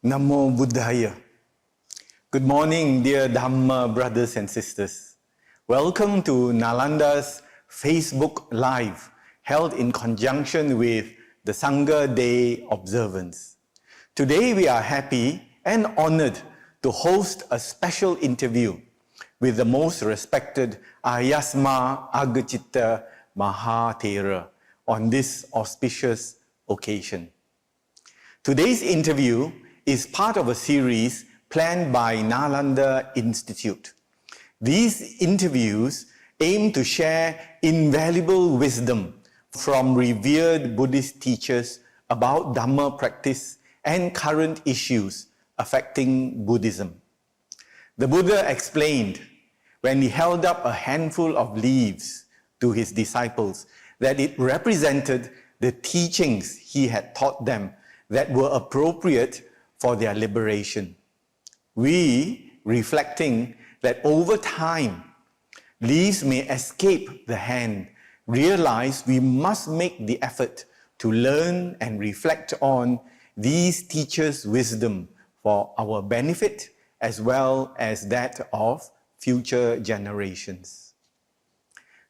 Namo Buddhaya. Good morning, dear Dharma brothers and sisters. Welcome to Nalanda's Facebook Live, held in conjunction with the Sangha Day Observance. Today we are happy and honored to host a special interview with the most respected Āyasmā Aggacitta Mahāthera on this auspicious occasion. Today's interview is part of a series planned by Nalanda Institute. These interviews aim to share invaluable wisdom from revered Buddhist teachers about Dharma practice and current issues affecting Buddhism. The Buddha explained when he held up a handful of leaves to his disciples that it represented the teachings he had taught them that were appropriate for their liberation. We, reflecting that over time, leaves may escape the hand, realize we must make the effort to learn and reflect on these teachers' wisdom for our benefit as well as that of future generations.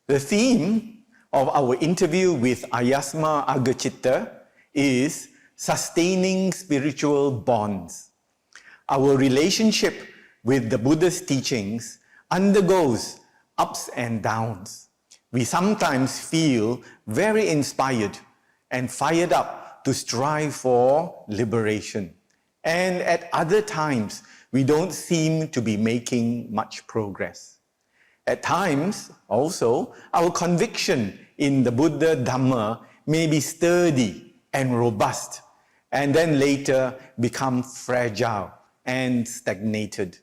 The theme of our interview with Āyasmā Aggacitta is sustaining spiritual bonds. Our relationship with the Buddha's teachings undergoes ups and downs. We sometimes feel very inspired and fired up to strive for liberation. And at other times, we don't seem to be making much progress. At times, also, our conviction in the Buddha Dhamma may be sturdy and robust, and then later become fragile and stagnated.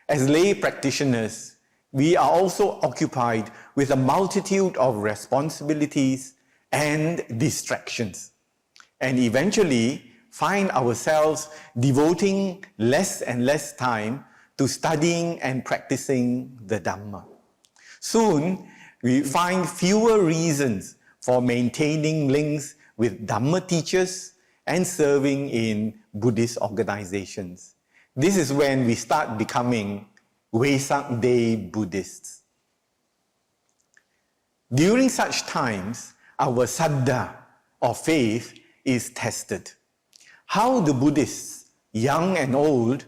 As lay practitioners, we are also occupied with a multitude of responsibilities and distractions, and eventually find ourselves devoting less and less time to studying and practicing the Dhamma. Soon, we find fewer reasons for maintaining links with Dhamma teachers and serving in Buddhist organizations. This is when we start becoming Vesak Day Buddhists. During such times, our saddha, or faith, is tested. How do Buddhists, young and old,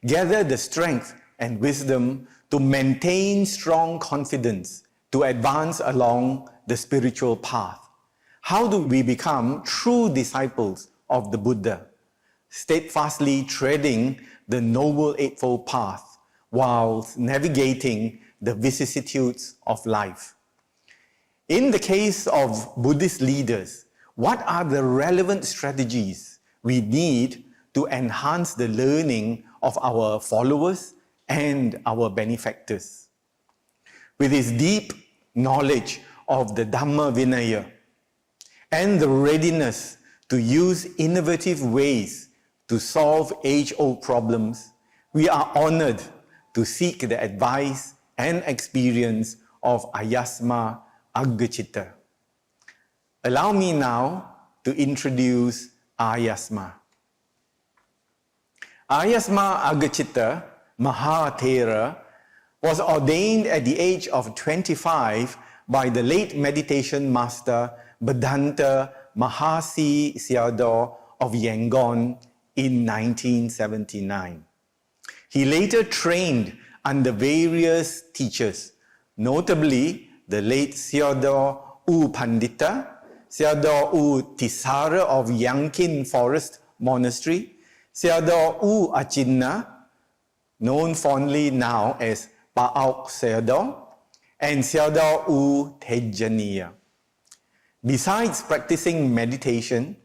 gather the strength and wisdom to maintain strong confidence to advance along the spiritual path? How do we become true disciples of the Buddha, steadfastly treading the Noble Eightfold Path while navigating the vicissitudes of life? In the case of Buddhist leaders, what are the relevant strategies we need to enhance the learning of our followers and our benefactors? With his deep knowledge of the Dhamma Vinaya and the readiness to use innovative ways to solve age-old problems, we are honored to seek the advice and experience of Āyasmā Aggacitta. Allow me now to introduce Āyasmā. Āyasmā Aggacitta Mahāthera was ordained at the age of 25 by the late meditation master Bhadanta Mahasi Sayadaw of Yangon in 1979. He later trained under various teachers, notably the late Sayadaw U Pandita, Sayadaw U Tisara of Yangkin Forest Monastery, Sayadaw U Achinna, known fondly now as Pa'auk Sayadaw, and Sayadaw U Tejaniya. Besides practicing meditation,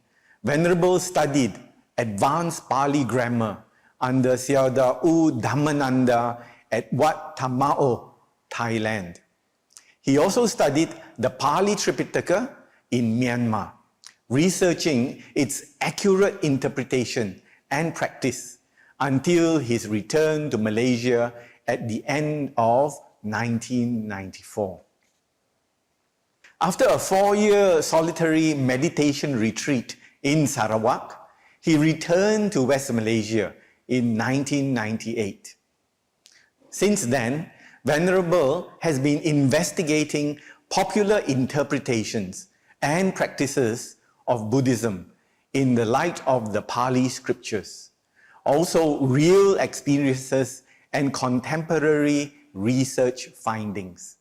Venerable studied advanced Pali grammar under Sayadaw U Dhammananda at Wat Thamao, Thailand. He also studied the Pali Tripitaka in Myanmar, researching its accurate interpretation and practice until his return to Malaysia at the end of 1994. After a 4-year solitary meditation retreat in Sarawak, he returned to West Malaysia in 1998. Since then, Venerable has been investigating popular interpretations and practices of Buddhism in the light of the Pali scriptures, also real experiences and contemporary research findings.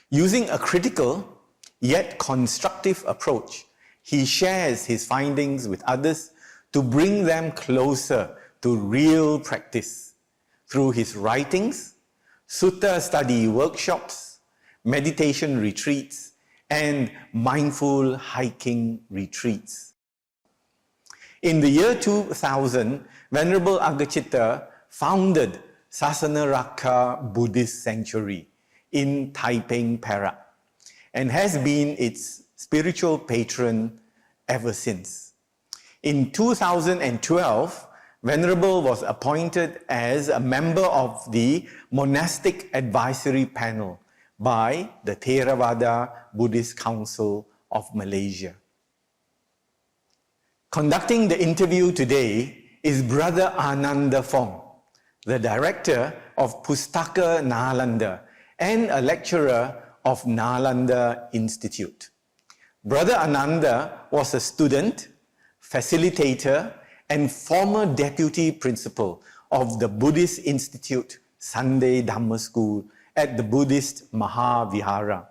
Using a critical yet constructive approach, he shares his findings with others to bring them closer to real practice through his writings, sutta study workshops, meditation retreats, and mindful hiking retreats. In the year 2000, Venerable Aggacitta founded Sasanaraka Buddhist Sanctuary in Taiping, Perak, and has been its spiritual patron ever since. In 2012, Venerable was appointed as a member of the Monastic Advisory Panel by the Theravada Buddhist Council of Malaysia. Conducting the interview today is Brother Ananda Fong, the director of Pustaka Nalanda and a lecturer of Nalanda Institute. Brother Ananda was a student, facilitator, and former deputy principal of the Buddhist Institute Sunday Dhamma School at the Buddhist Mahavihara.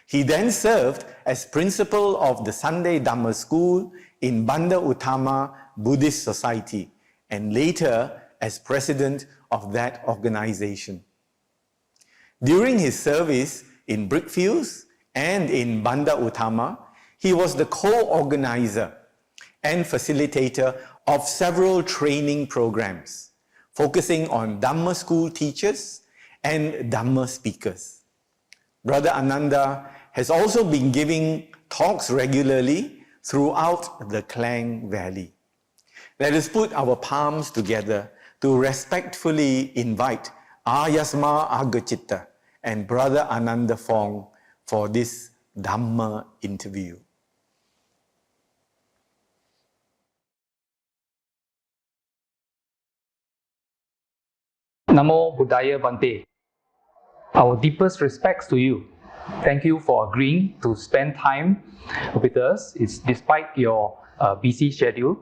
He then served as principal of the Sunday Dhamma School in Bandar Utama Buddhist Society and later as president of that organization. During his service in Brickfields and in Bandar Utama, he was the co-organizer and facilitator of several training programs, focusing on Dhamma school teachers and Dhamma speakers. Brother Ananda has also been giving talks regularly throughout the Klang Valley. Let us put our palms together to respectfully invite Āyasmā Aggacitta and Brother Ananda Fong for this Dhamma interview. Namo Buddhaya Bante. Our deepest respects to you. Thank you for agreeing to spend time with us. It's despite your busy schedule.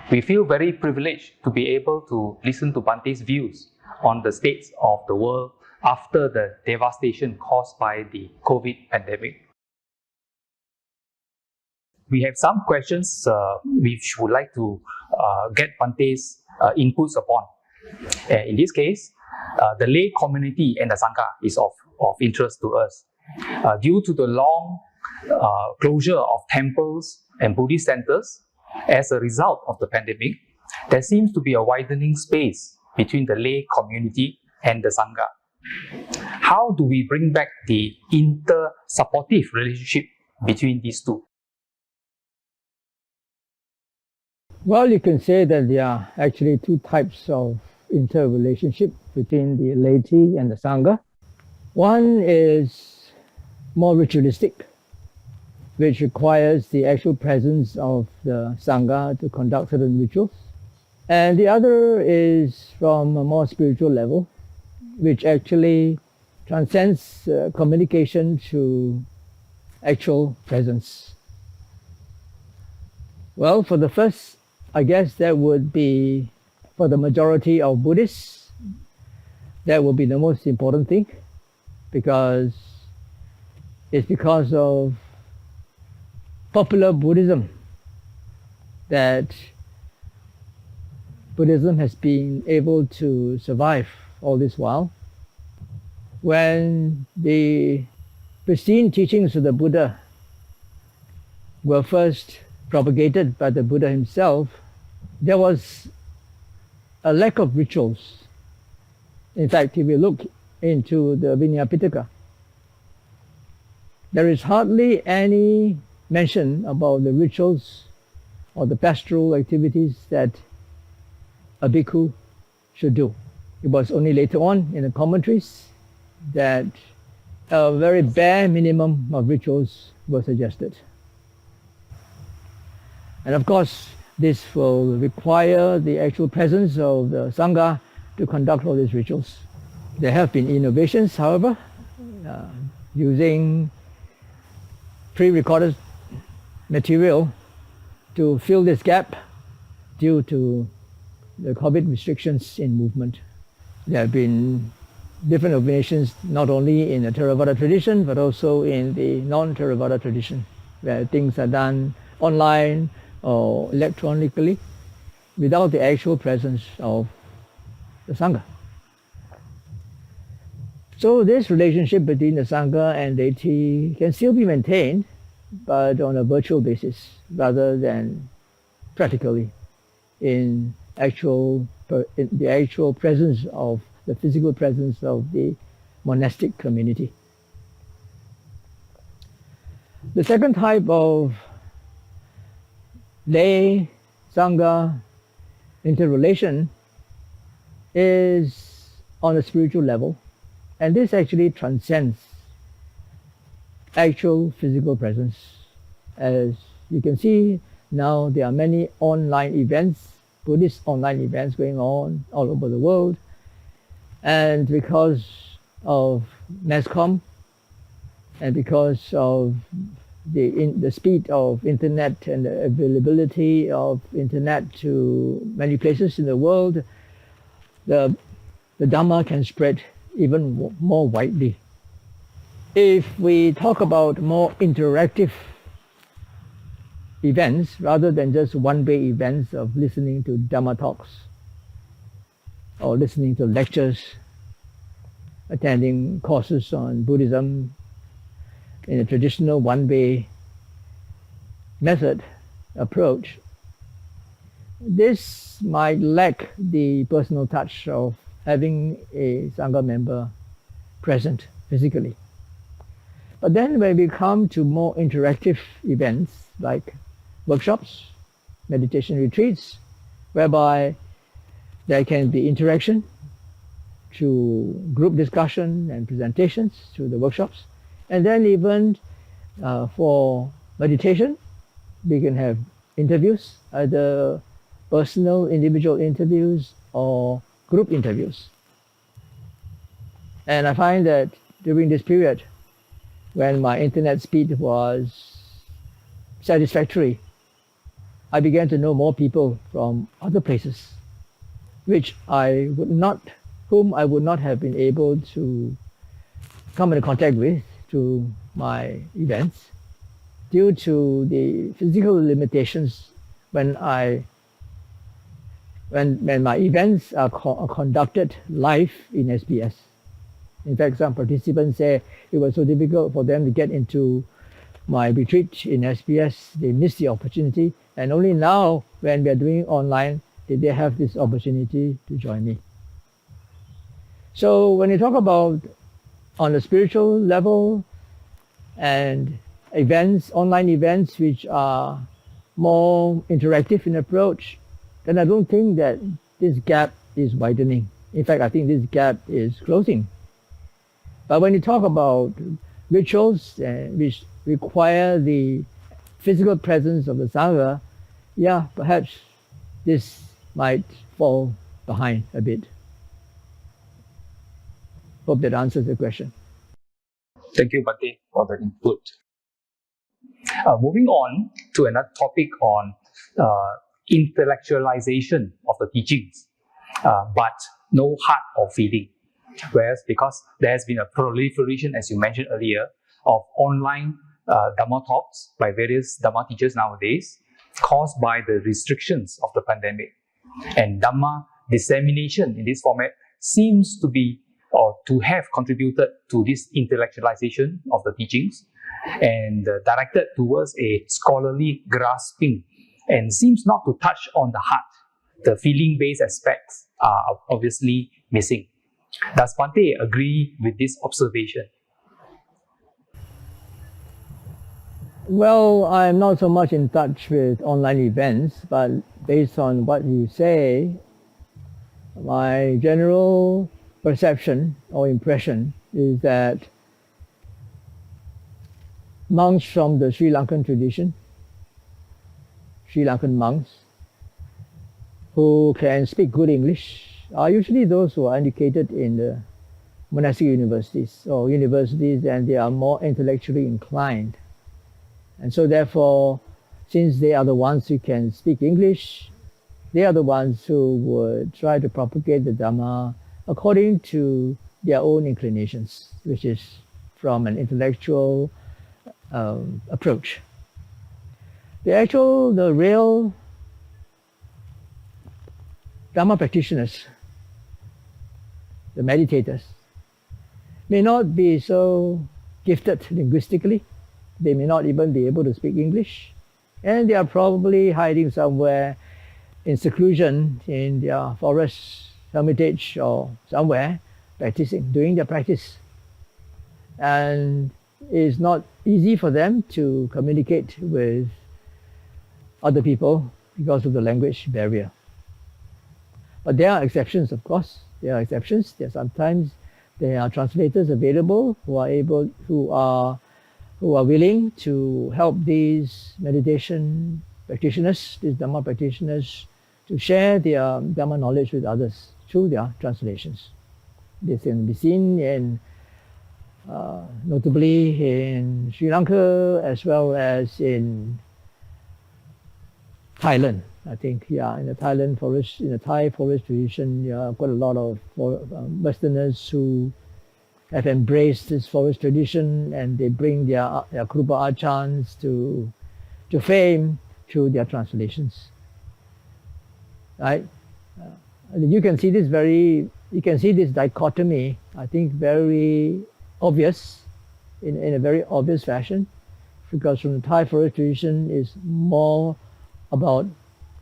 We feel very privileged to be able to listen to Bante's views on the states of the world after the devastation caused by the COVID pandemic. We have some questions which would like to get Bante's inputs upon. In this case, the lay community and the Sangha is of interest to us. Due to the long closure of temples and Buddhist centers as a result of the pandemic, there seems to be a widening space between the lay community and the Sangha. How do we bring back the inter-supportive relationship between these two? Well, you can say that there are actually two types of interrelationship between the laity and the Sangha. One is more ritualistic, which requires the actual presence of the Sangha to conduct certain rituals. And the other is from a more spiritual level, which actually transcends communication to actual presence. Well, for the first, I guess that would be, for the majority of Buddhists, that will be the most important thing, because it's because of popular Buddhism that Buddhism has been able to survive all this while. When the pristine teachings of the Buddha were first propagated by the Buddha himself, there was a lack of rituals. In fact, if you look into the Vinaya Pitaka, there is hardly any mention about the rituals or the pastoral activities that a bhikkhu should do. It was only later on in the commentaries that a very bare minimum of rituals were suggested. And of course, this will require the actual presence of the Sangha to conduct all these rituals. There have been innovations, however, using pre-recorded material to fill this gap due to the COVID restrictions in movement. There have been different innovations not only in the Theravada tradition but also in the non-Theravada tradition, where things are done online or electronically without the actual presence of the Sangha. So this relationship between the Sangha and deity can still be maintained, but on a virtual basis rather than practically in the actual presence of the physical presence of the monastic community. The second type of lay Sangha interrelation is on a spiritual level, and this actually transcends actual physical presence. As you can see now, there are many online events, Buddhist online events going on all over the world, and because of mass-comm and because of the speed of internet and the availability of internet to many places in the world, the Dharma can spread even more widely. If we talk about more interactive events rather than just one-way events of listening to Dharma talks or listening to lectures, attending courses on Buddhism in a traditional one-way method approach, this might lack the personal touch of having a Sangha member present physically. But then when we come to more interactive events like workshops, meditation retreats, whereby there can be interaction through group discussion and presentations through the workshops, and then even for meditation, we can have interviews, either personal, individual interviews or group interviews. And I find that during this period, when my internet speed was satisfactory, I began to know more people from other places, whom I would not have been able to come into contact with through my events due to the physical limitations when my events are conducted live in SBS. In fact, some participants say it was so difficult for them to get into my retreat in SBS, they missed the opportunity, and only now when we are doing online did they have this opportunity to join me. So when you talk about on a spiritual level and events, online events which are more interactive in approach, then I don't think that this gap is widening. In fact, I think this gap is closing. But when you talk about rituals which require the physical presence of the Sangha, yeah, perhaps this might fall behind a bit. Hope that answers the question. Thank you, Bhante, for the input. Moving on to another topic on intellectualization of the teachings, but no heart or feeling. Whereas because there has been a proliferation, as you mentioned earlier, of online Dharma talks by various Dharma teachers nowadays, caused by the restrictions of the pandemic. And Dharma dissemination in this format seems to be or to have contributed to this intellectualization of the teachings and directed towards a scholarly grasping and seems not to touch on the heart. The feeling-based aspects are obviously missing. Does Bhante agree with this observation? Well, I'm not so much in touch with online events, but based on what you say, my general perception or impression is that monks from the Sri Lankan tradition, Sri Lankan monks, who can speak good English are usually those who are educated in the monastic universities or universities, and they are more intellectually inclined. And so therefore, since they are the ones who can speak English, they are the ones who would try to propagate the Dharma according to their own inclinations, which is from an intellectual approach. The real Dharma practitioners, the meditators, may not be so gifted linguistically. They may not even be able to speak English. And they are probably hiding somewhere in seclusion in their forest, hermitage, or somewhere, practicing, doing their practice. And it's not easy for them to communicate with other people because of the language barrier. But there are exceptions, of course. There are exceptions. Sometimes there are translators available who are willing to help these meditation practitioners, these Dhamma practitioners, to share their Dhamma knowledge with others through their translations. This can be seen in, notably in Sri Lanka as well as in Thailand. I think, in the Thai forest tradition, quite a lot of Westerners who have embraced this forest tradition, and they bring their Krupa Acharyas to fame through their translations. Right? You can see this dichotomy, I think, very obvious, in a very obvious fashion, because from the Thai forest tradition is more about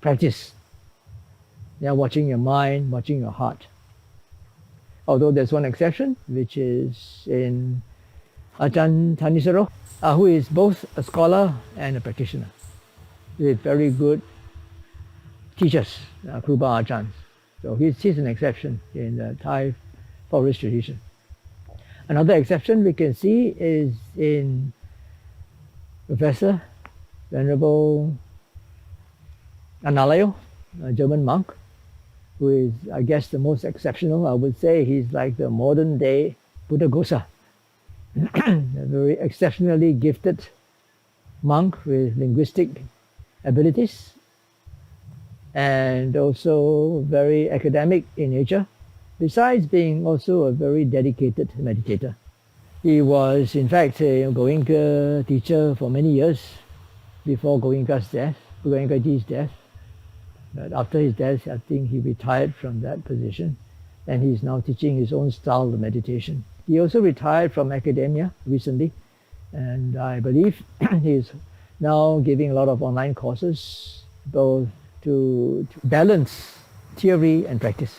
practice. Watching your mind, watching your heart. Although there's one exception, which is in Ajahn Jayasaro, who is both a scholar and a practitioner, with very good teachers, Krupa Acharyas. So he's an exception in the Thai forest tradition. Another exception we can see is in Professor Venerable Analayo, a German monk, who is, I guess, the most exceptional. I would say he's like the modern day Buddhaghosa, a very exceptionally gifted monk with linguistic abilities, and also very academic in nature, besides being also a very dedicated meditator. He was, in fact, a Goenka teacher for many years before Goenkaji's death. But after his death, I think he retired from that position, and he's now teaching his own style of meditation. He also retired from academia recently, and I believe he's now giving a lot of online courses, both to balance theory and practice.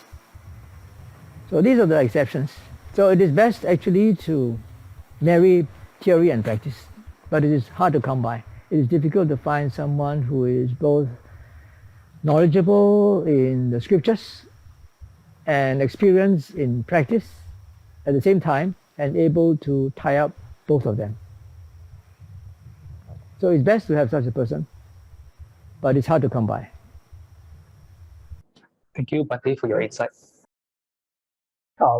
So these are the exceptions. So it is best actually to marry theory and practice, but it is hard to come by. It is difficult to find someone who is both knowledgeable in the scriptures and experienced in practice at the same time, and able to tie up both of them. So it's best to have such a person, but it's hard to come by. Thank you, Bhante, for your insight.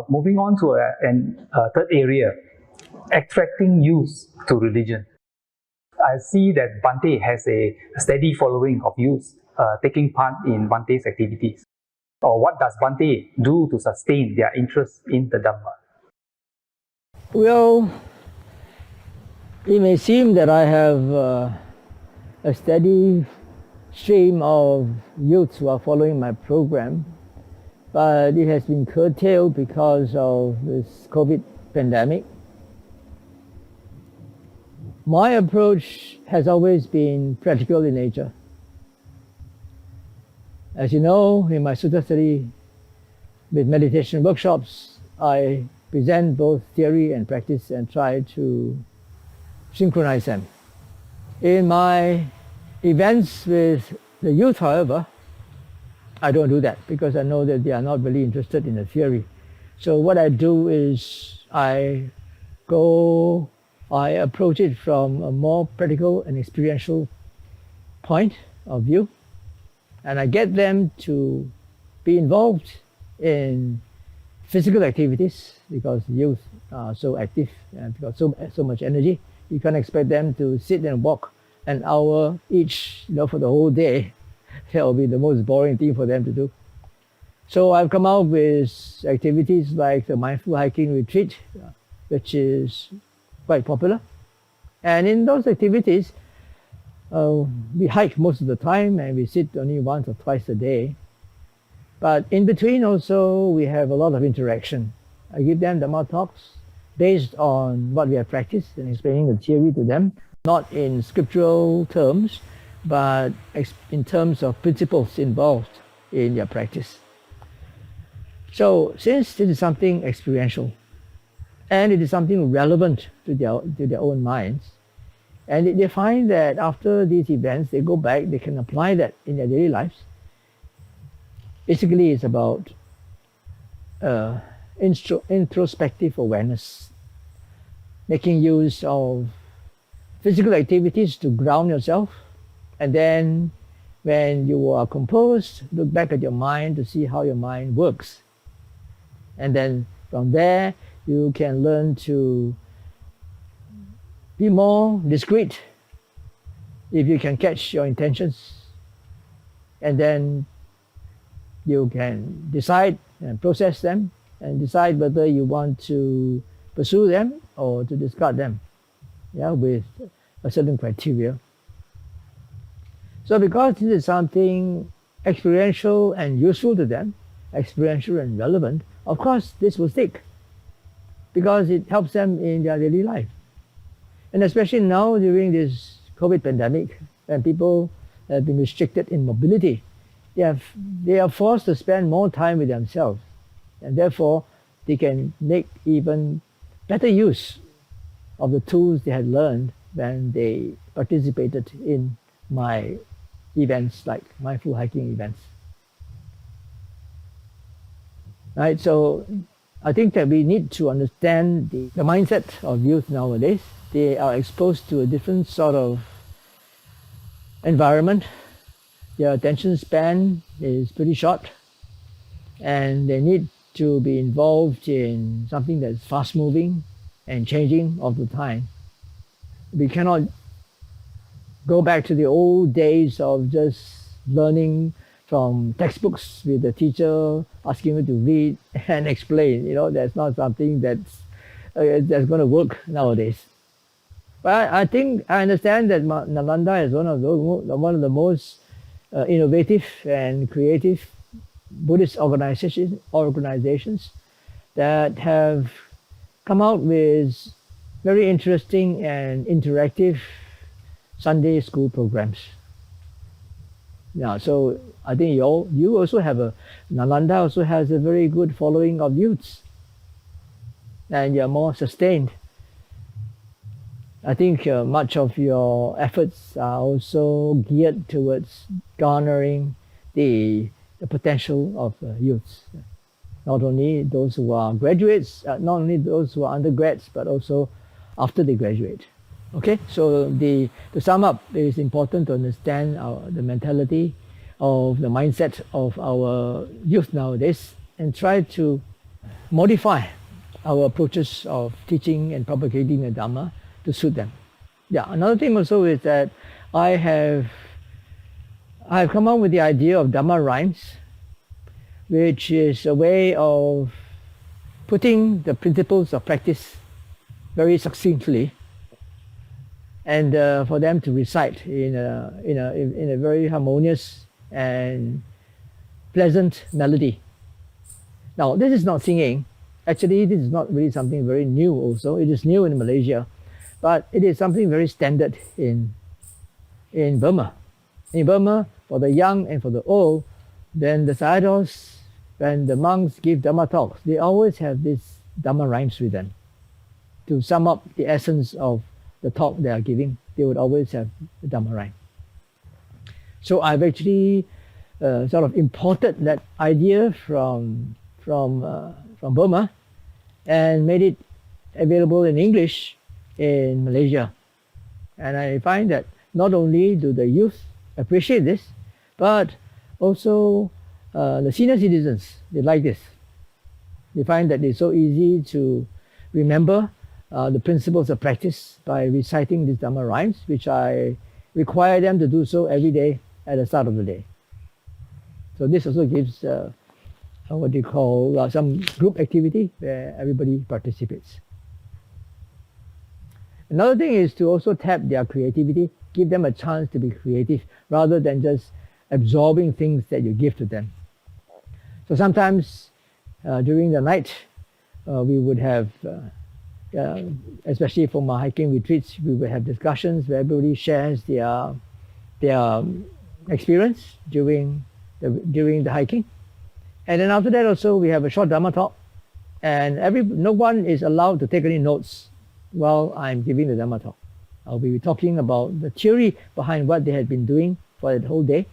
Moving on to a third area, attracting youth to religion. I see that Bhante has a steady following of youth taking part in Bhante's activities. What does Bhante do to sustain their interest in the Dhamma? Well, it may seem that I have a steady stream of youths who are following my program, but it has been curtailed because of this COVID pandemic. My approach has always been practical in nature. As you know, in my sutta study with meditation workshops, I present both theory and practice and try to synchronize them. In my events with the youth, however, I don't do that because I know that they are not really interested in the theory. So what I do is I approach it from a more practical and experiential point of view. and I get them to be involved in physical activities because youth are so active and got so much energy. You can't expect them to sit and walk an hour each, for the whole day. That will be the most boring thing for them to do. So I've come out with activities like the mindful hiking retreat, which is quite popular. And in those activities, we hike most of the time and we sit only once or twice a day. But in between also, we have a lot of interaction. I give them Dharma talks based on what we have practiced and explaining the theory to them, not in scriptural terms, but in terms of principles involved in their practice. So since this is something experiential, and it is something relevant to their own minds, and they find that after these events, they go back, they can apply that in their daily lives. Basically, it's about introspective awareness, making use of physical activities to ground yourself, and then when you are composed, look back at your mind to see how your mind works. And then from there, you can learn to be more discreet if you can catch your intentions, and then you can decide and process them and decide whether you want to pursue them or to discard them, with a certain criteria. So because this is something experiential and useful to them, experiential and relevant, of course this will stick because it helps them in their daily life. And especially now during this COVID pandemic, when people have been restricted in mobility, they are forced to spend more time with themselves, and therefore they can make even better use of the tools they had learned when they participated in my events like mindful hiking events. Right, so I think that we need to understand the mindset of youth nowadays. They are exposed to a different sort of environment. Their attention span is pretty short, and they need to be involved in something that's fast moving and changing all the time. We cannot go back to the old days of just learning from textbooks with the teacher asking you to read and explain. That's not something that's going to work nowadays. But I think I understand that Nalanda is one of the most innovative and creative Buddhist organizations that have come out with very interesting and interactive Sunday school programs. So I think you also have Nalanda also has a very good following of youths, and you're more sustained. I think much of your efforts are also geared towards garnering the potential of youths. Not only those who are graduates, not only those who are undergrads, but also after they graduate. Okay, so to sum up, it is important to understand the mentality of the mindset of our youth nowadays and try to modify our approaches of teaching and propagating the Dharma to suit them. Another thing also is that I have come up with the idea of Dharma rhymes, which is a way of putting the principles of practice very succinctly, and for them to recite in a very harmonious and pleasant melody. Now, this is not singing. Actually, this is not really something very new also. It is new in Malaysia, but it is something very standard in Burma. In Burma, for the young and for the old, then the sayadaws, when the monks give Dharma talks, they always have these Dharma rhymes with them. To sum up the essence of the talk they are giving, they would always have the Dharma rhyme. So I've actually sort of imported that idea from Burma and made it available in English in Malaysia. And I find that not only do the youth appreciate this, but Also, the senior citizens, they like this. They find that it's so easy to remember the principles of practice by reciting these Dharma rhymes, which I require them to do so every day at the start of the day. So this also gives what you call some group activity where everybody participates. Another thing is to also tap their creativity, give them a chance to be creative rather than just absorbing things that you give to them. So sometimes during the night, we would have, especially for my hiking retreats, we would have discussions where everybody shares their experience during the hiking. And then after that also, we have a short Dharma talk. And no one is allowed to take any notes while I'm giving the Dharma talk. I'll be talking about the theory behind what they had been doing for the whole day.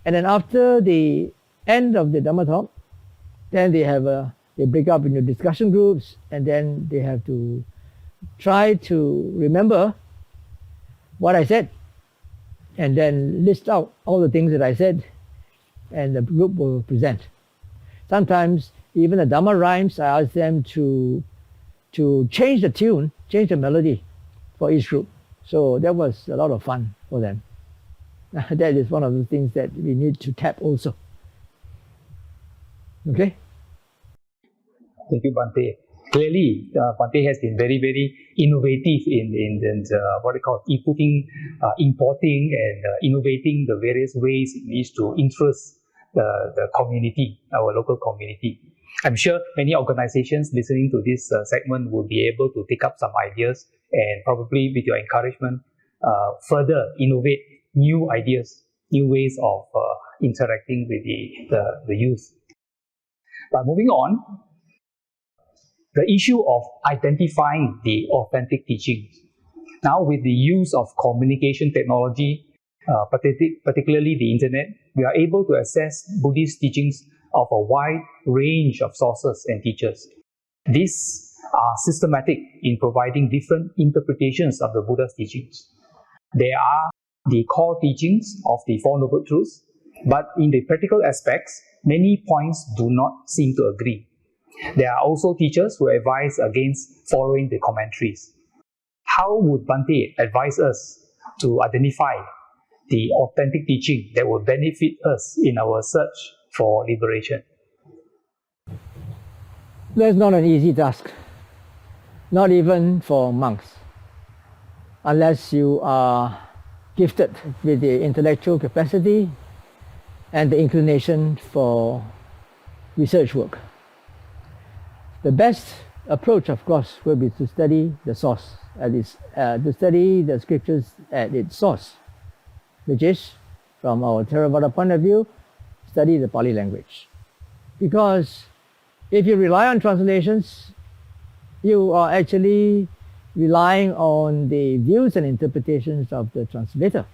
And then after the end of the Dhamma talk, then they break up into discussion groups, and then they have to try to remember what I said, and then list out all the things that I said, and the group will present. Sometimes even the Dhamma rhymes, I ask them to change the tune, change the melody for each group. So that was a lot of fun for them. That is one of the things that we need to tap also. Okay? Thank you, Bhante. Clearly, Bhante has been very, very innovative in what they call importing and innovating the various ways in which to interest the community, our local community. I'm sure many organizations listening to this segment will be able to take up some ideas and probably with your encouragement, further innovate new ideas, new ways of interacting with the youth. But moving on, the issue of identifying the authentic teachings. Now with the use of communication technology, particularly the internet, we are able to access Buddhist teachings of a wide range of sources and teachers. These are systematic in providing different interpretations of the Buddha's teachings. They are the core teachings of the Four Noble Truths, but in the practical aspects, many points do not seem to agree. There are also teachers who advise against following the commentaries. How would Bhante advise us to identify the authentic teaching that will benefit us in our search for liberation? That's not an easy task, not even for monks, unless you are gifted with the intellectual capacity and the inclination for research work. The best approach, of course, will be to study the source, to study the scriptures at its source, which is, from our Theravada point of view, study the Pali language. Because if you rely on translations, you are actually relying on the views and interpretations of the translator.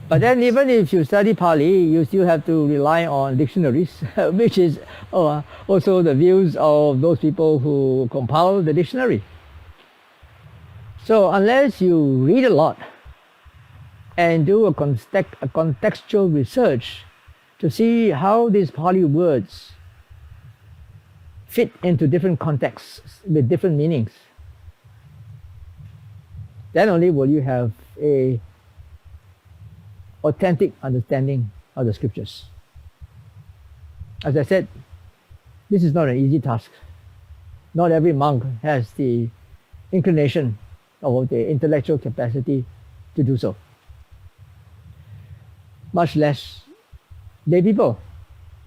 But then even if you study Pali, you still have to rely on dictionaries, which is also the views of those people who compile the dictionary. So unless you read a lot and do a contextual research to see how these Pali words fit into different contexts with different meanings, then only will you have a authentic understanding of the scriptures. As I said, this is not an easy task. Not every monk has the inclination or the intellectual capacity to do so. Much less lay people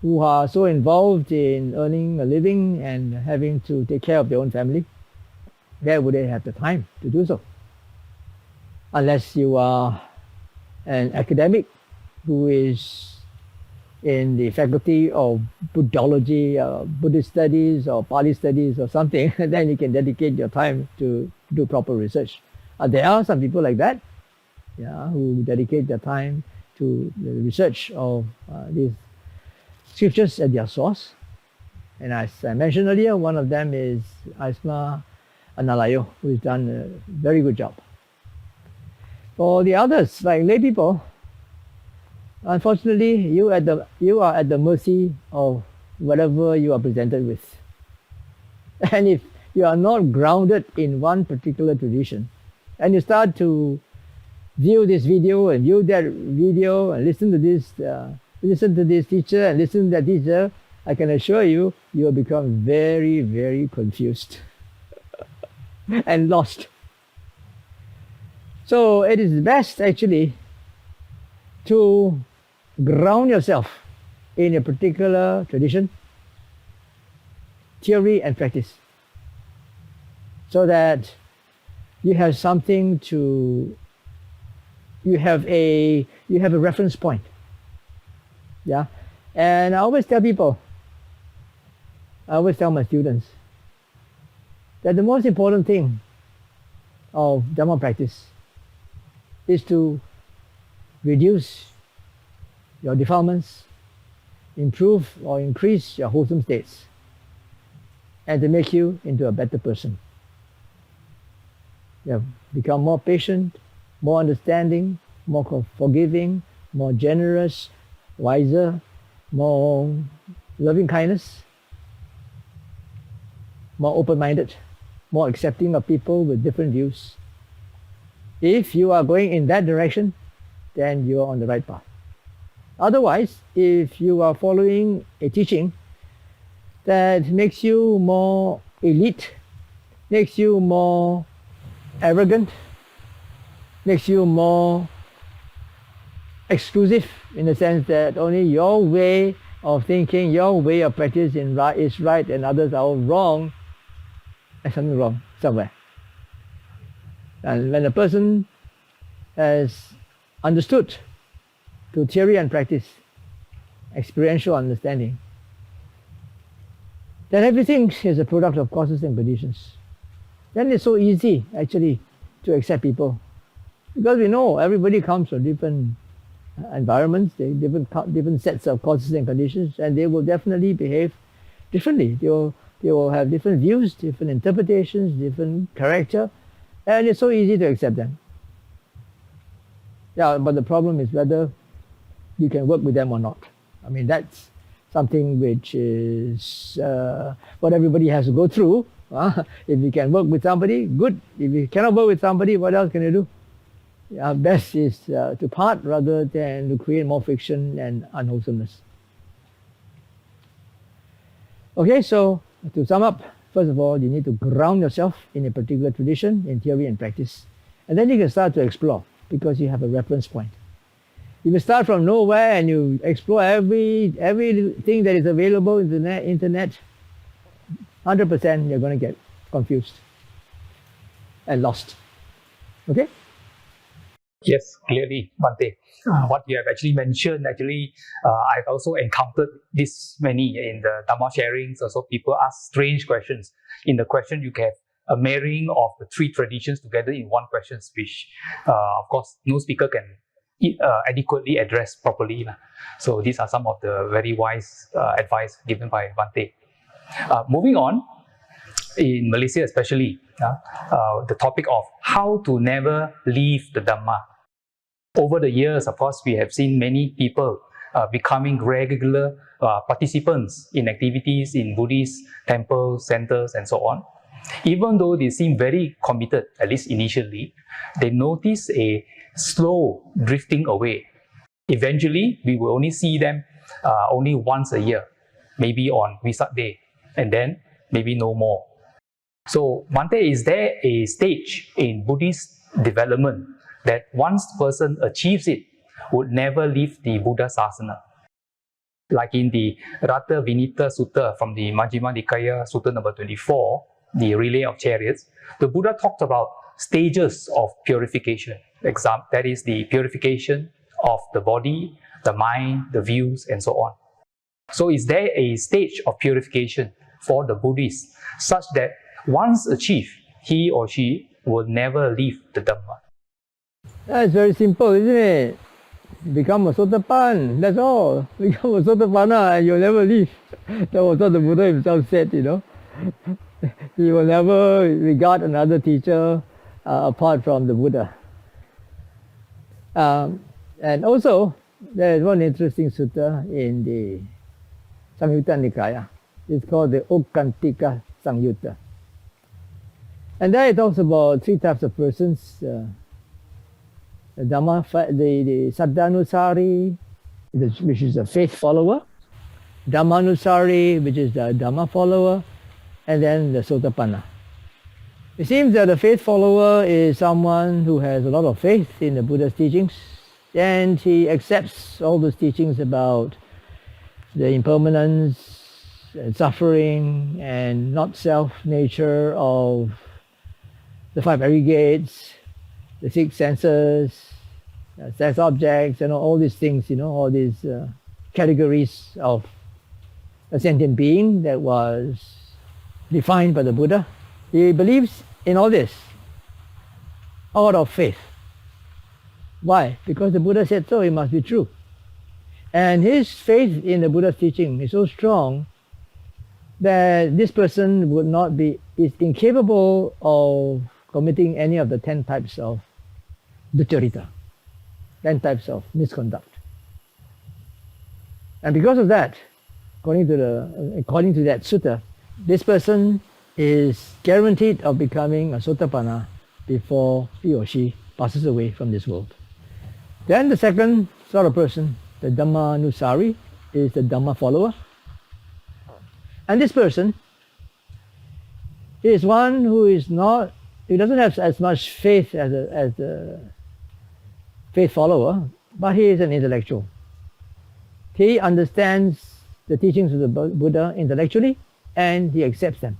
who are so involved in earning a living and having to take care of their own family. Where would they have the time to do so? Unless you are an academic who is in the faculty of Buddhology, Buddhist studies or Pali studies or something, then you can dedicate your time to do proper research. There are some people like that, who dedicate their time to the research of these scriptures at their source. And as I mentioned earlier, one of them is Āyasmā Aggacitta, who has done a very good job. For the others, like lay people, unfortunately, you are at the mercy of whatever you are presented with. And if you are not grounded in one particular tradition, and you start to view this video and view that video and listen to this teacher and listen to that teacher, I can assure you, you will become very, very confused and lost. So it is best actually to ground yourself in a particular tradition, theory and practice, so that you have something to, you have a reference point. Yeah. And I always tell people, I always tell my students that the most important thing of Dharma practice is to reduce your defilements, improve or increase your wholesome states, and to make you into a better person. You have become more patient, more understanding, more forgiving, more generous, wiser, more loving kindness, more open-minded, more accepting of people with different views. If you are going in that direction, then you are on the right path. Otherwise, if you are following a teaching that makes you more elite, makes you more arrogant, makes you more exclusive in the sense that only your way of thinking, your way of practice is right and others are all wrong, there's something wrong somewhere. And when a person has understood through theory and practice, experiential understanding, then everything is a product of causes and conditions. Then it's so easy actually to accept people, because we know everybody comes from different environments, different sets of causes and conditions, and they will definitely behave differently. They will have different views, different interpretations, different character, and it's so easy to accept them. Yeah, but the problem is whether you can work with them or not. I mean, that's something which is what everybody has to go through. If you can work with somebody, good. If you cannot work with somebody, what else can you do? Best is to part rather than to create more friction and unwholesomeness. Okay, so to sum up, first of all, you need to ground yourself in a particular tradition, in theory and practice. And then you can start to explore, because you have a reference point. If you start from nowhere and you explore everything that is available in the internet, 100% you're going to get confused and lost. Okay? Yes, clearly, Bhante. What you have actually mentioned, I've also encountered this many in the Dhamma sharings. Also, people ask strange questions. In the question, you have a marrying of the three traditions together in one question, which, of course, no speaker can adequately address properly. So these are some of the very wise advice given by Bhante. Moving on, in Malaysia especially, the topic of how to never leave the Dhamma. Over the years, of course, we have seen many people becoming regular participants in activities in Buddhist temples, centers, and so on. Even though they seem very committed, at least initially, they notice a slow drifting away. Eventually, we will only see them only once a year, maybe on Vesak Day, and then maybe no more. So, Bhante, is there a stage in Buddhist development that once the person achieves it, would never leave the Buddha Sasana? Like in the Rata Vinita Sutta from the Majjhima Nikaya, Sutta number 24, the Relay of Chariots, the Buddha talked about stages of purification. That is the purification of the body, the mind, the views, and so on. So is there a stage of purification for the Buddhist such that once achieved, he or she will never leave the Dhamma? That's very simple, isn't it? Become a Sotapan, that's all. Become a Sotapana and you'll never leave. That was what the Buddha himself said, you know. He will never regard another teacher apart from the Buddha. And also, there is one interesting sutta in the Samyutta Nikaya. It's called the Okkantika Samyutta. And there it talks about three types of persons. The Saddhanusari, which is a faith follower. Dhammanusari, which is the Dhamma follower. And then the Sotapanna. It seems that a faith follower is someone who has a lot of faith in the Buddha's teachings, and he accepts all those teachings about the impermanence and suffering and not self nature of the five aggregates, the six senses, sense objects, and all these things, all these categories of a sentient being that was defined by the Buddha. He believes in all this out of faith. Why? Because the Buddha said so, it must be true. And his faith in the Buddha's teaching is so strong that this person is incapable of committing any of the 10 types of dukkha, 10 types of misconduct. And because of that, according to that sutta, this person is guaranteed of becoming a Sotapanna before he or she passes away from this world. Then the second sort of person, the Dhammanusari, is the Dhamma follower. And this person is one who doesn't have as much faith as the faith follower, but he is an intellectual. He understands the teachings of the Buddha intellectually, and he accepts them.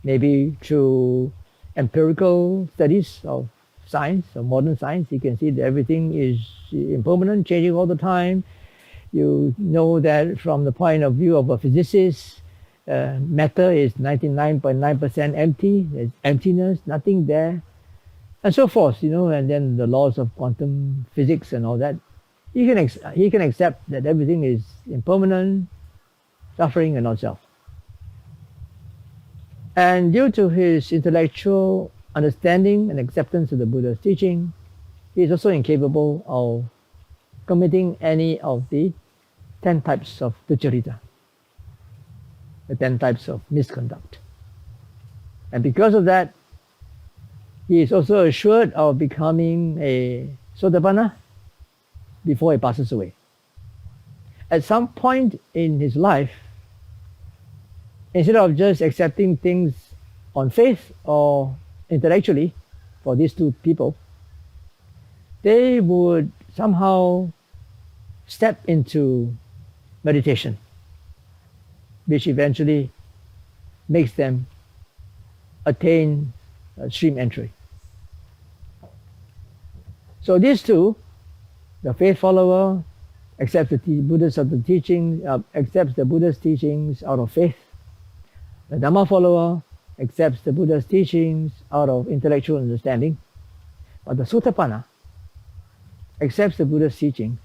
Maybe through empirical studies of science, of modern science, you can see that everything is impermanent, changing all the time. You know that from the point of view of a physicist, matter is 99.9% empty, there's emptiness, nothing there, and so forth, and then the laws of quantum physics and all that. He can accept that everything is impermanent, suffering, and not self. And due to his intellectual understanding and acceptance of the Buddha's teaching, he is also incapable of committing any of the 10 types of dukkha, the 10 types of misconduct. And because of that, he is also assured of becoming a Sotapanna before he passes away. At some point in his life, instead of just accepting things on faith or intellectually, for these two people, they would somehow step into meditation, which eventually makes them attain stream entry. So these two, the faith follower accepts the Buddha's teachings out of faith. The Dhamma follower accepts the Buddha's teachings out of intellectual understanding. But the Sotapanna accepts the Buddha's teaching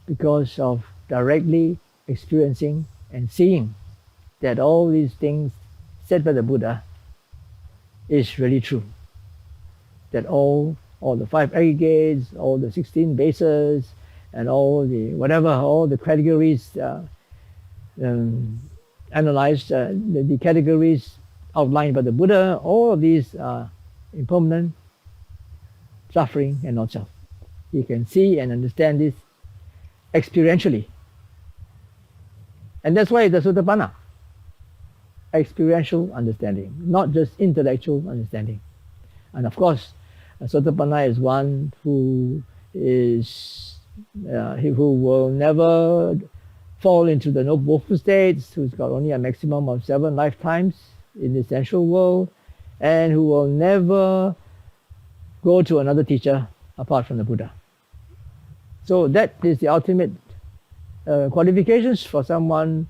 because of directly experiencing and seeing that all these things said by the Buddha is really true. That all the five aggregates, all the 16 bases, and all the categories analyzed, the categories outlined by the Buddha, all of these are impermanent, suffering, and not self. You can see and understand this experientially. And that's why the Sotapanna, experiential understanding, not just intellectual understanding. And of course, a Sotapanna is one who will never fall into the noble woeful states, who's got only a maximum of 7 lifetimes in the essential world, and who will never go to another teacher apart from the Buddha. So that is the ultimate qualifications for someone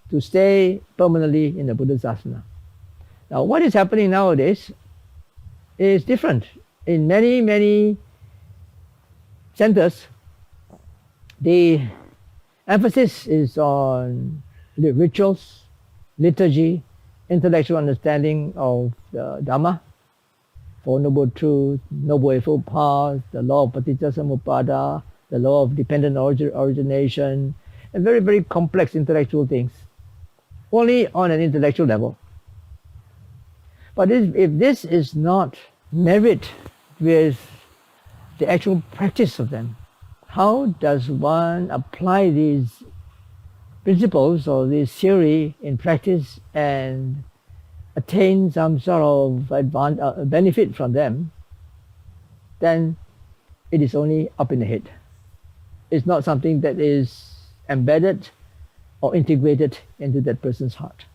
to stay permanently in the Buddha's asana. Now, what is happening nowadays is different. In many, many centers, the emphasis is on the rituals, liturgy, intellectual understanding of the Dharma, Four Noble Truths, Noble Eightfold Paths, the law of Paticca Samuppada, the law of dependent origination, and very, very complex intellectual things, only on an intellectual level. But if this is not married with the actual practice of them, how does one apply these principles or this theory in practice and attain some sort of benefit from them? Then it is only up in the head. It's not something that is embedded or integrated into that person's heart.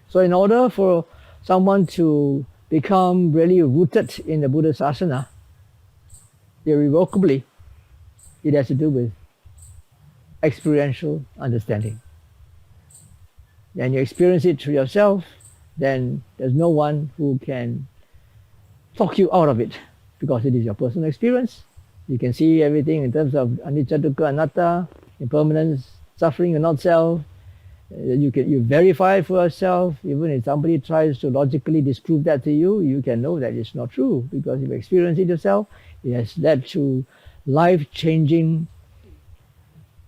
So in order for someone to become really rooted in the Buddha Sasana, irrevocably, it has to do with experiential understanding. And you experience it through yourself, then there's no one who can talk you out of it, because it is your personal experience. You can see everything in terms of anicca, dukkha, anatta, impermanence, suffering and not self. You verify it for yourself. Even if somebody tries to logically disprove that to you, you can know that it's not true, because you've experienced it yourself. It has led to life-changing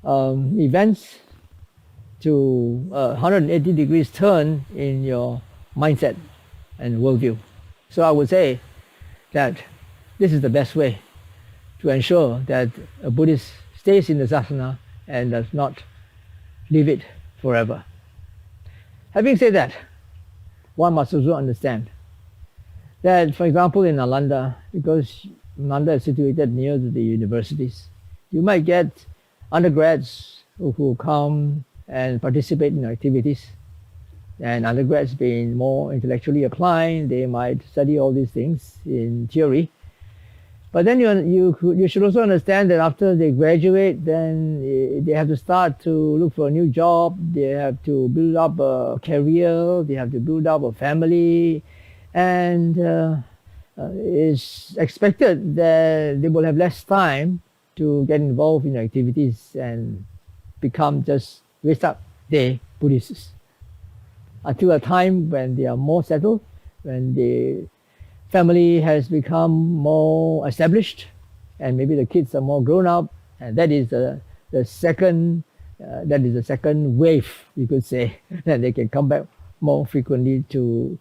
events, to 180 degrees turn in your mindset and worldview. So I would say that this is the best way to ensure that a Buddhist stays in the Sasana and does not leave it forever. Having said that, one must also understand that, for example, in Nalanda, because Nalanda is situated near to the universities, you might get undergrads who come and participate in activities. And undergrads being more intellectually inclined, they might study all these things in theory. But then you should also understand that after they graduate, then they have to start to look for a new job, they have to build up a career, they have to build up a family, and it's expected that they will have less time to get involved in activities and become just waste up day Buddhists. Until a time when they are more settled, when the family has become more established, and maybe the kids are more grown up, and that is the second wave, you could say, that they can come back more frequently to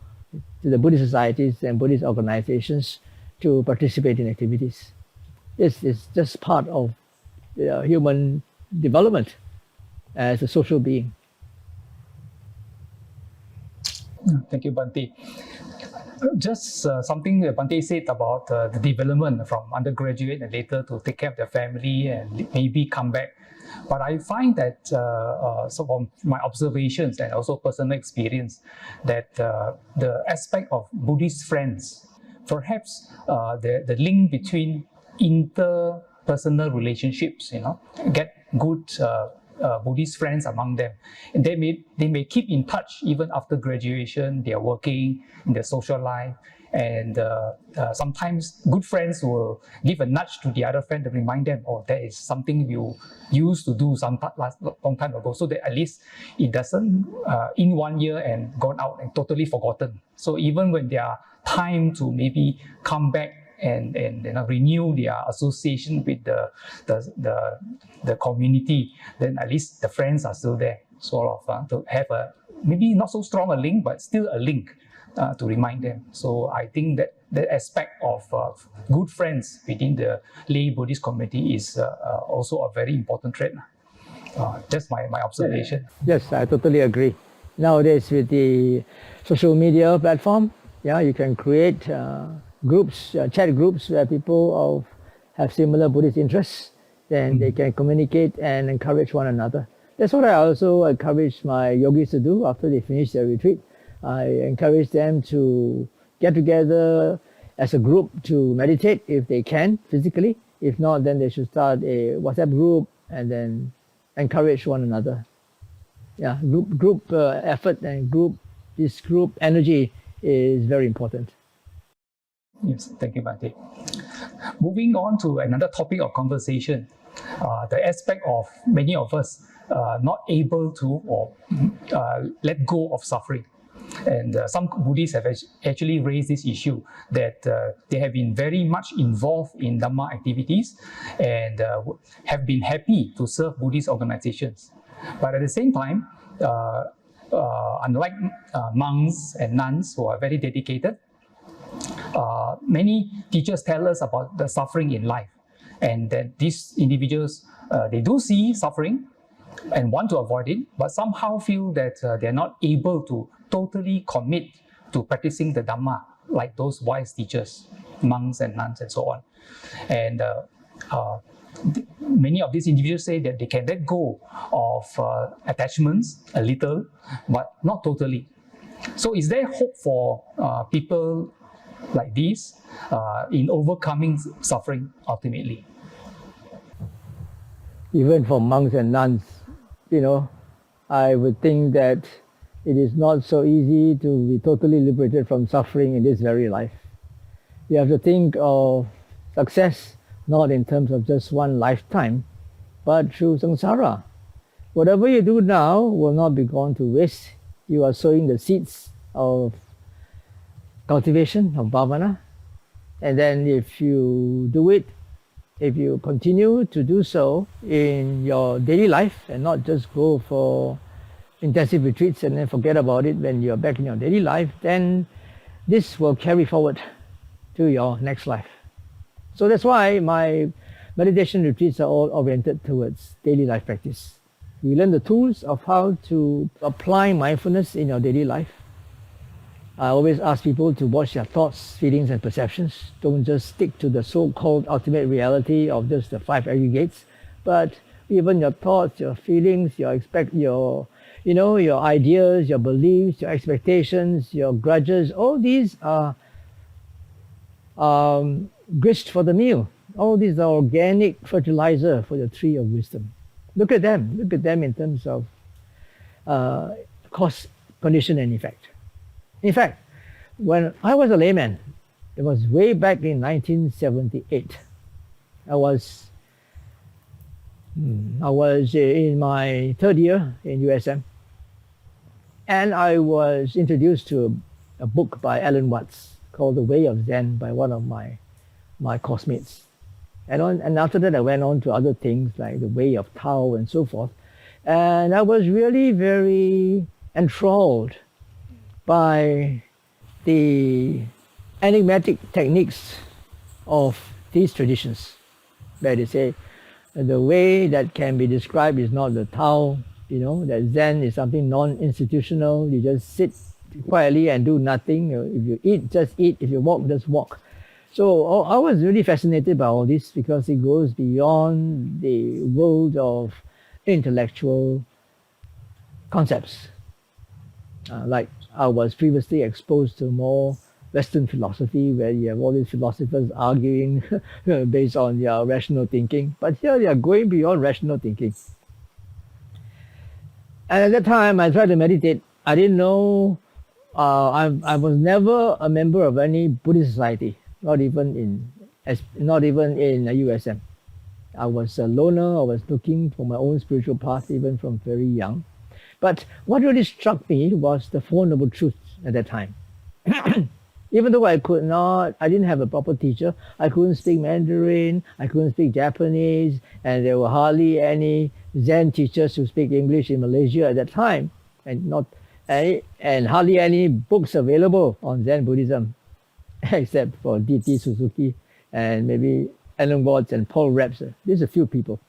the Buddhist societies and Buddhist organizations to participate in activities. This is just part of human development as a social being. Thank you, Bhante. Just something Bhante said about the development from undergraduate and later to take care of their family and maybe come back. But I find that, so from my observations and also personal experience, that the aspect of Buddhist friends, perhaps the link between interpersonal relationships, get good Buddhist friends among them. And they may keep in touch even after graduation. They are working in their social life, and sometimes good friends will give a nudge to the other friend to remind them, oh, that is something you used to do long time ago, so that at least it doesn't in 1 year and gone out and totally forgotten. So even when there are time to maybe come back and renew their association with the community, then at least the friends are still there, sort of to have a maybe not so strong a link, but still a link to remind them. So I think that the aspect of good friends within the lay Buddhist community is also a very important trait. Just my observation. Yes, I totally agree. Nowadays with the social media platform, you can create groups, chat groups where people have similar Buddhist interests, then they can communicate and encourage one another. That's what I also encourage my yogis to do after they finish their retreat. I encourage them to get together as a group to meditate if they can physically. If not, then they should start a WhatsApp group and then encourage one another. Group effort and group energy is very important. Yes, thank you, Bhante. Moving on to another topic of conversation, the aspect of many of us not able to or let go of suffering. And some Buddhists have actually raised this issue that they have been very much involved in Dharma activities and have been happy to serve Buddhist organizations. But at the same time, unlike monks and nuns who are very dedicated, many teachers tell us about the suffering in life, and that these individuals, they do see suffering and want to avoid it, but somehow feel that they're not able to totally commit to practicing the Dhamma like those wise teachers, monks and nuns and so on. And many of these individuals say that they can let go of attachments a little, but not totally. So is there hope for people like these in overcoming suffering ultimately? Even for monks and nuns, I would think that it is not so easy to be totally liberated from suffering in this very life. You have to think of success not in terms of just one lifetime, but through samsara. Whatever you do now will not be gone to waste. You are sowing the seeds of cultivation, of bhavana. And then if you do it, if you continue to do so in your daily life and not just go for intensive retreats and then forget about it when you're back in your daily life, then this will carry forward to your next life. So that's why my meditation retreats are all oriented towards daily life practice. You learn the tools of how to apply mindfulness in your daily life. I always ask people to watch their thoughts, feelings, and perceptions. Don't just stick to the so-called ultimate reality of just the 5 aggregates, but even your thoughts, your feelings, your ideas, your beliefs, your expectations, your grudges. All these are grist for the meal. All these are organic fertilizer for the tree of wisdom. Look at them. Look at them in terms of cause, condition, and effect. In fact, when I was a layman, it was way back in 1978. I was in my 3rd year in USM, and I was introduced to a book by Alan Watts called The Way of Zen by one of my classmates. And after that, I went on to other things like The Way of Tao and so forth. And I was really very enthralled by the enigmatic techniques of these traditions, where they say the way that can be described is not the Tao, that Zen is something non-institutional. You just sit quietly and do nothing. If you eat, just eat. If you walk, just walk. So I was really fascinated by all this because it goes beyond the world of intellectual concepts. Like I was previously exposed to more Western philosophy, where you have all these philosophers arguing based on their rational thinking. But here they are going beyond rational thinking. And at that time, I tried to meditate. I didn't know, I was never a member of any Buddhist society, not even in USM. I was a loner. I was looking for my own spiritual path even from very young. But what really struck me was the Four Noble Truths at that time. Even though I didn't have a proper teacher, I couldn't speak Mandarin, I couldn't speak Japanese, and there were hardly any Zen teachers who speak English in Malaysia at that time, and hardly any books available on Zen Buddhism, except for D.T. Suzuki and maybe Alan Watts and Paul Reps. There's a few people.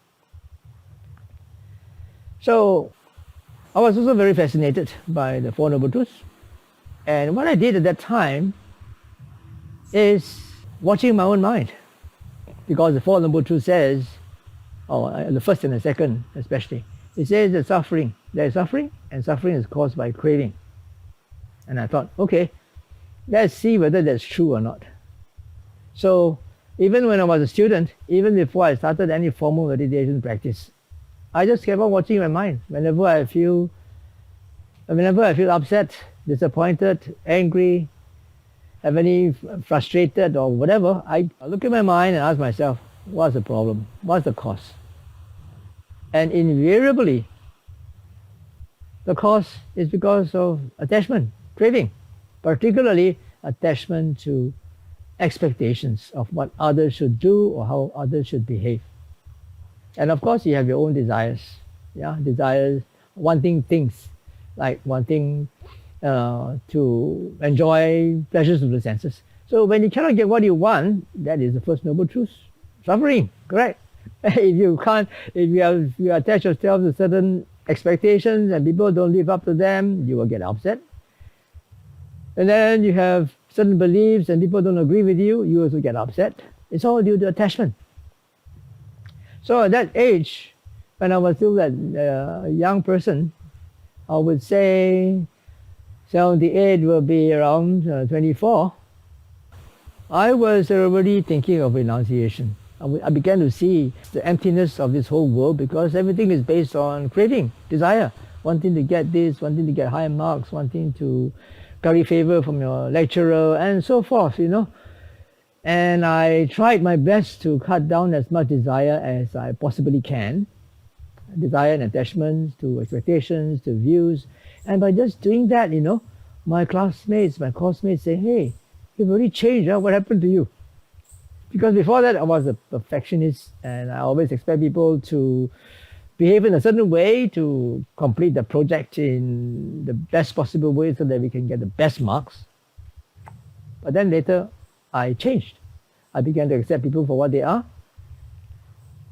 So I was also very fascinated by the Four Noble Truths. And what I did at that time is watching my own mind. Because the Four Noble Truths says, the first and the second especially, it says that there is suffering, and suffering is caused by craving. And I thought, okay, let's see whether that's true or not. So even when I was a student, even before I started any formal meditation practice, I just kept on watching my mind. Whenever I feel upset, disappointed, angry, have any frustrated or whatever, I look at my mind and ask myself, what's the problem? What's the cause? And invariably, the cause is because of attachment, craving, particularly attachment to expectations of what others should do or how others should behave. And of course, you have your own desires. Yeah, desires, wanting things, like wanting to enjoy pleasures of the senses. So when you cannot get what you want, that is the first noble truth. Suffering, correct? If you attach yourself to certain expectations and people don't live up to them, you will get upset. And then you have certain beliefs and people don't agree with you, you also get upset. It's all due to attachment. So at that age, when I was still a young person, I would say 78 will be around 24, I was already thinking of renunciation. I began to see the emptiness of this whole world because everything is based on craving, desire, wanting to get this, wanting to get high marks, wanting to curry favor from your lecturer and so forth, you know. And I tried my best to cut down as much desire as I possibly can. Desire and attachments to expectations, to views. And by just doing that, you know, my classmates, my coursemate say, hey, you've already changed, huh? What happened to you? Because before that, I was a perfectionist and I always expect people to behave in a certain way to complete the project in the best possible way so that we can get the best marks. But then later, I changed. I began to accept people for what they are.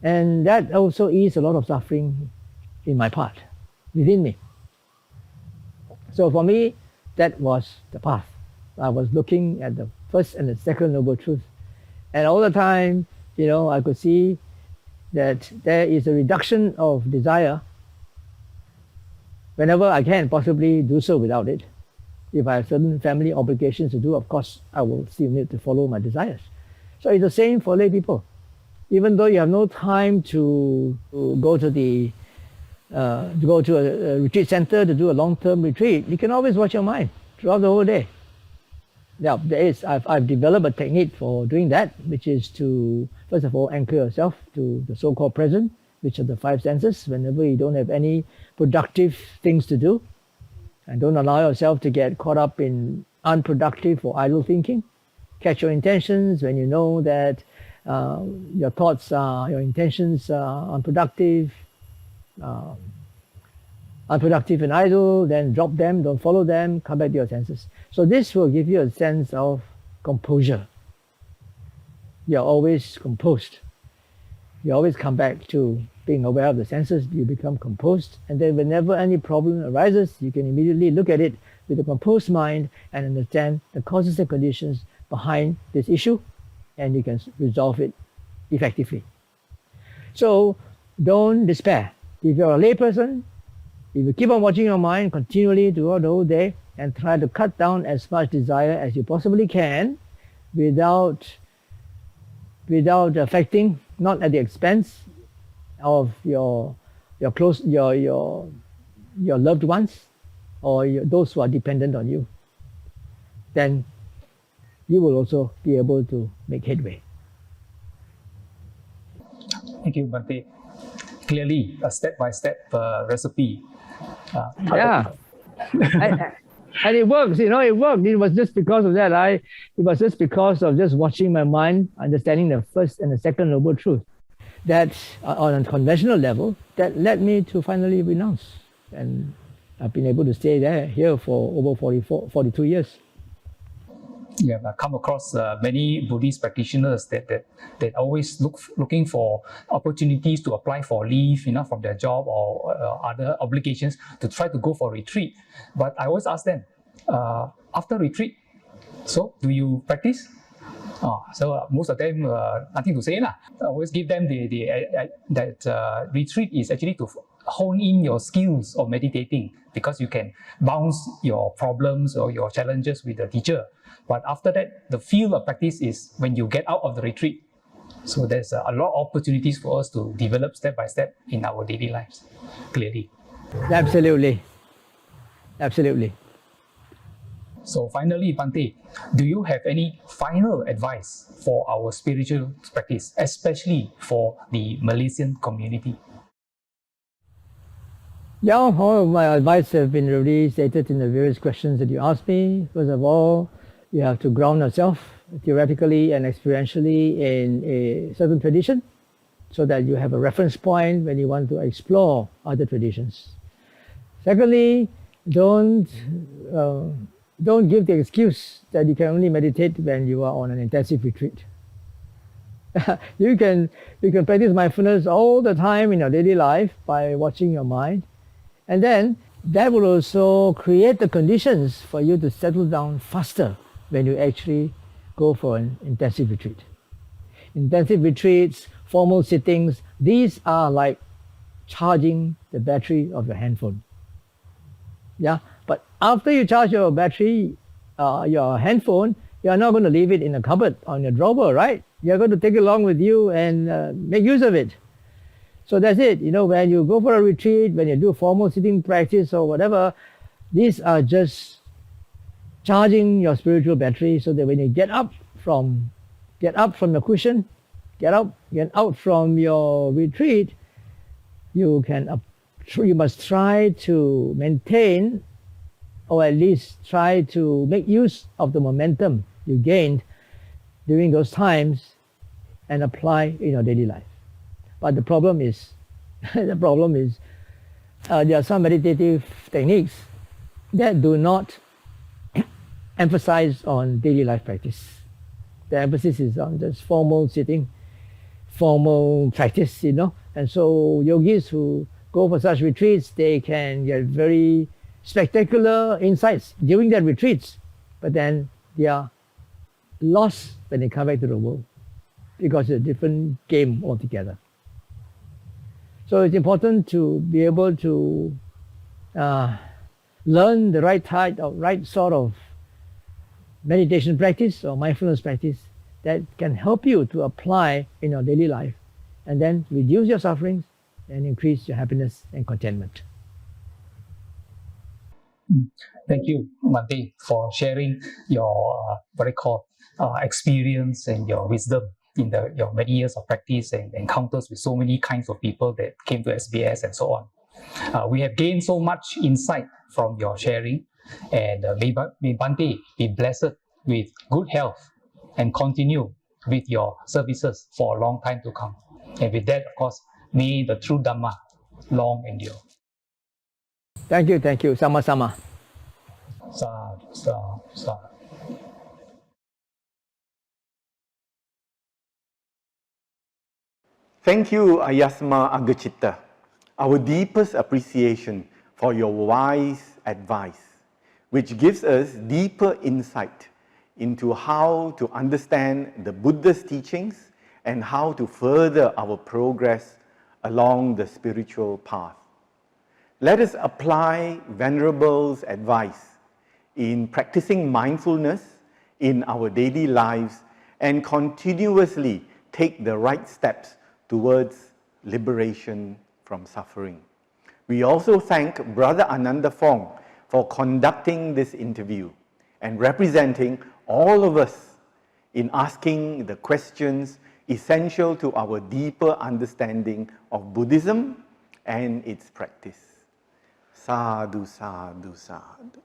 And that also eased a lot of suffering in my part, within me. So for me, that was the path. I was looking at the first and the second noble truth. And all the time, you know, I could see that there is a reduction of desire whenever I can possibly do so without it. If I have certain family obligations to do, of course, I will still need to follow my desires. So it's the same for lay people. Even though you have no time to go to a retreat center to do a long-term retreat, you can always watch your mind throughout the whole day. Now, I've developed a technique for doing that, which is to, first of all, anchor yourself to the so-called present, which are the five senses, whenever you don't have any productive things to do. And don't allow yourself to get caught up in unproductive or idle thinking. Catch your intentions when you know that your thoughts are, your intentions are unproductive and idle, then drop them, don't follow them, come back to your senses. So this will give you a sense of composure. You're always composed. You always come back to being aware of the senses, you become composed, and then whenever any problem arises, you can immediately look at it with a composed mind and understand the causes and conditions behind this issue, and you can resolve it effectively. So don't despair. If you're a layperson, if you keep on watching your mind continually throughout the whole day and try to cut down as much desire as you possibly can without affecting, not at the expense of your loved ones or those who are dependent on you, then you will also be able to make headway. Thank you, Bhante. Clearly, a step-by-step recipe. Yeah. And it works, you know, it worked. It was just because of that. It was just because of just watching my mind, understanding the first and the second noble truth, that on a conventional level, that led me to finally renounce. And I've been able to stay here for over 42 years. Yeah, I've come across many Buddhist practitioners that always looking for opportunities to apply for leave, you know, from their job or other obligations to try to go for retreat. But I always ask them, after retreat, so do you practice? So most of them nothing to say lah. I always give them that retreat is actually to hone in your skills of meditating, because you can bounce your problems or your challenges with the teacher. But after that, the field of practice is when you get out of the retreat. So there's a lot of opportunities for us to develop step by step in our daily lives, clearly. Absolutely. Absolutely. So finally, Bhante, do you have any final advice for our spiritual practice, especially for the Malaysian community? Yeah, all of my advice have been already stated in the various questions that you asked me. First of all, you have to ground yourself theoretically and experientially in a certain tradition so that you have a reference point when you want to explore other traditions. Secondly, don't give the excuse that you can only meditate when you are on an intensive retreat. you can practice mindfulness all the time in your daily life by watching your mind, and then that will also create the conditions for you to settle down faster when you actually go for an intensive retreat. Intensive retreats, formal sittings, these are like charging the battery of your handphone. Yeah, but after you charge your battery, your handphone, you're not going to leave it in a cupboard on your drawer, right? You're going to take it along with you and make use of it. So that's it. You know, when you go for a retreat, when you do formal sitting practice or whatever, these are just charging your spiritual battery so that when you get up from your cushion, get out from your retreat, you must try to maintain, or at least try to make use of the momentum you gained during those times and apply in your daily life. But the problem is, there are some meditative techniques that do not emphasize on daily life practice. The emphasis is on just formal sitting, formal practice, you know. And so yogis who go for such retreats, they can get very spectacular insights during their retreats, but then they are lost when they come back to the world because it's a different game altogether. So it's important to be able to learn the right sort of meditation practice or mindfulness practice that can help you to apply in your daily life and then reduce your sufferings and increase your happiness and contentment. Thank you, Bhante, for sharing your experience and your wisdom in your many years of practice and encounters with so many kinds of people that came to SBS and so on. We have gained so much insight from your sharing, and may Bhante be blessed with good health and continue with your services for a long time to come. And with that, of course, may the true Dharma long endure. Thank you. Sama-sama. Sadhu, sadhu, sadhu. Thank you, Āyasmā Aggacitta. Our deepest appreciation for your wise advice, which gives us deeper insight into how to understand the Buddha's teachings and how to further our progress along the spiritual path. Let us apply Venerable's advice in practicing mindfulness in our daily lives and continuously take the right steps towards liberation from suffering. We also thank Brother Ananda Fong for conducting this interview and representing all of us in asking the questions essential to our deeper understanding of Buddhism and its practice. Sadhu, sadhu, sadhu.